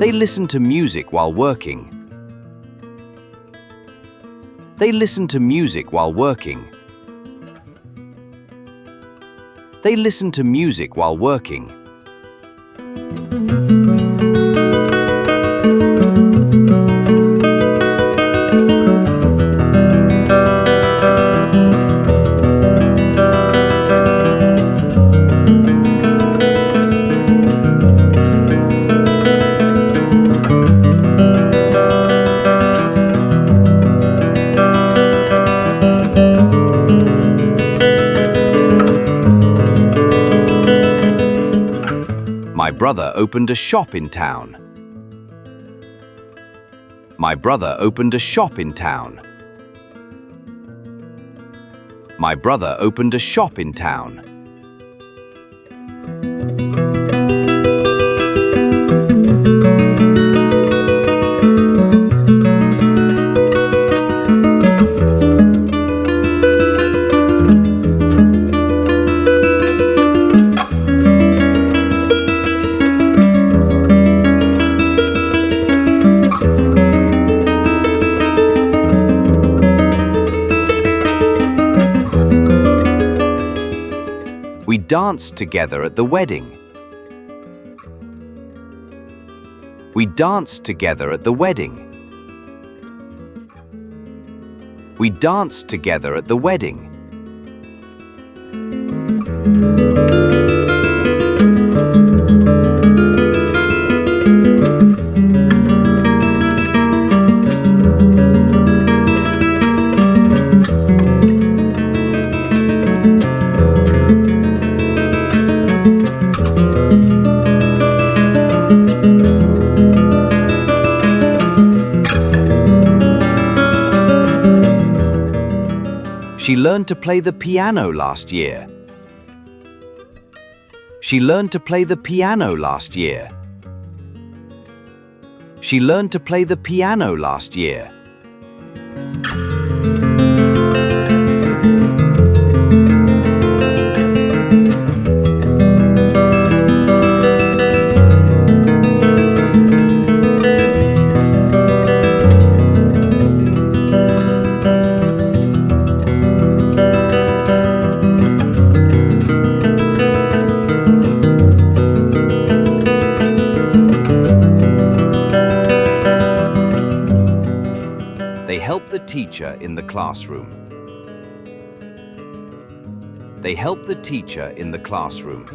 They listen to music while working. They listen to music while working. They listen to music while working. My brother opened a shop in town. My brother opened a shop in town. My brother opened a shop in town. We danced together at the wedding. We danced together at the wedding. We danced together at the wedding. She learned to play the piano last year. She learned to play the piano last year. She learned to play the piano last year. They help the teacher in the classroom. They help the teacher in the classroom.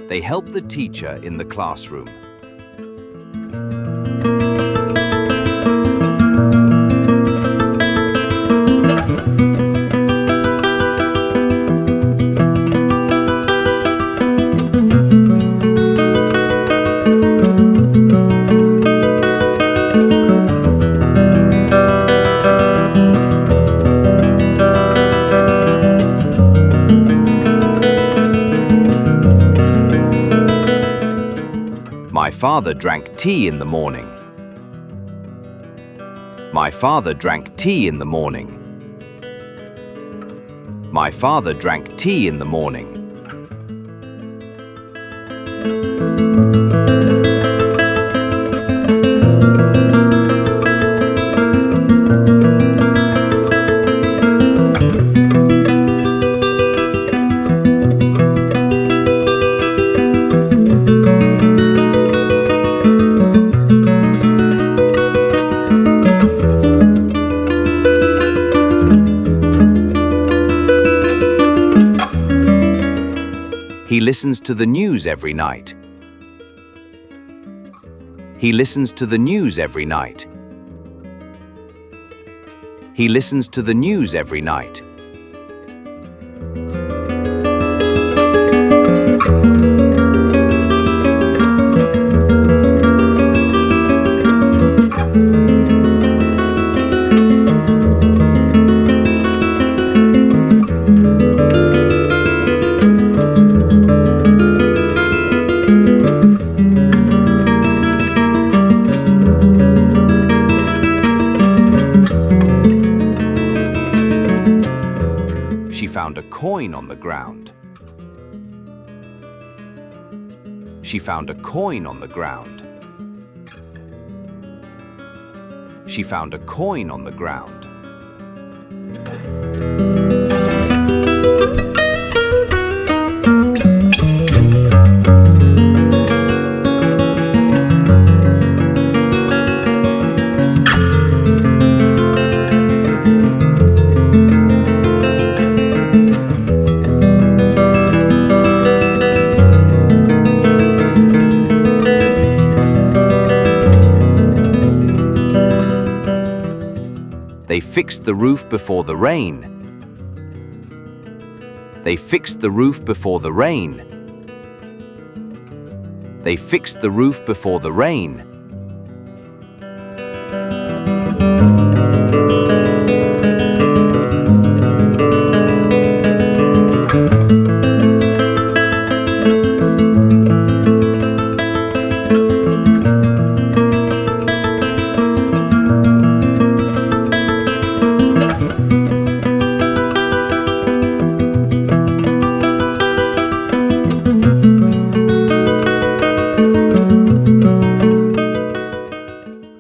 They help the teacher in the classroom. My father drank tea in the morning. My father drank tea in the morning. My father drank tea in the morning. He listens to the news every night. He listens to the news every night. He listens to the news every night. She found a coin on the ground. She found a coin on the ground. They fixed the roof before the rain. They fixed the roof before the rain. They fixed the roof before the rain.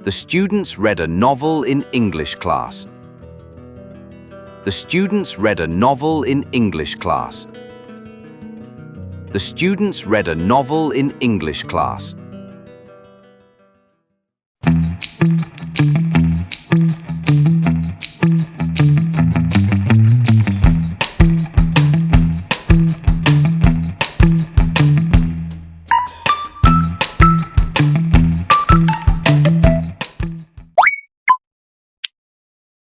The students read a novel in English class. The students read a novel in English class. The students read a novel in English class.